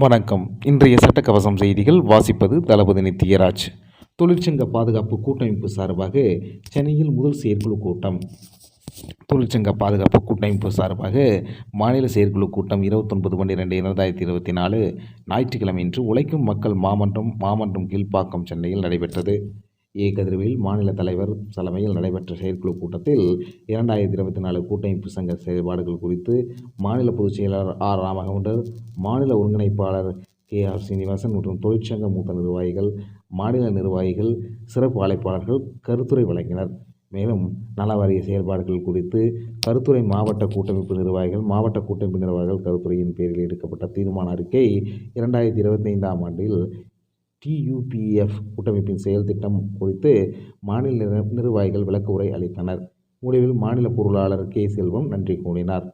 வணக்கம். இன்றைய சட்டக்கவசம் செய்திகள் வாசிப்பது தளபதி நித்யராஜ். தொழிற்சங்க பாதுகாப்பு கூட்டமைப்பு சார்பாக சென்னையில் முதல் செயற்குழு கூட்டம். தொழிற்சங்க பாதுகாப்பு கூட்டமைப்பு சார்பாக மாநில செயற்குழு கூட்டம் 29/12/2024 ஞாயிற்றுக்கிழமையன்று உழைக்கும் மக்கள் மாமன்றம் கீழ்ப்பாக்கம் சென்னையில் நடைபெற்றது. கதிர்வேல் மாநில தலைவர் தலைமையில் நடைபெற்ற செயற்குழு கூட்டத்தில் 2024 கூட்டமைப்பு சங்க செயல்பாடுகள் குறித்து மாநில பொதுச் செயலாளர் ஆர். ராமகவுண்டர், மாநில ஒருங்கிணைப்பாளர் KR. சீனிவாசன் மற்றும் தொழிற்சங்க மூத்த நிர்வாகிகள், மாநில நிர்வாகிகள், சிறப்பு அழைப்பாளர்கள் கருத்துரை வழங்கினர். மேலும் நலவாரிய செயல்பாடுகள் குறித்து கருத்துரை மாவட்ட கூட்டமைப்பு நிர்வாகிகள் கருத்துரையின் பேரில் எடுக்கப்பட்ட தீர்மான அறிக்கை 2025ஆம் ஆண்டில் TUPF கூட்டமைப்பின் செயல் திட்டம் குறித்து மாநில நிர்வாகிகள் விளக்க உரை அளித்தனர். முடிவில் மாநில பொருளாளர் K. செல்வம் நன்றி கூறினார்.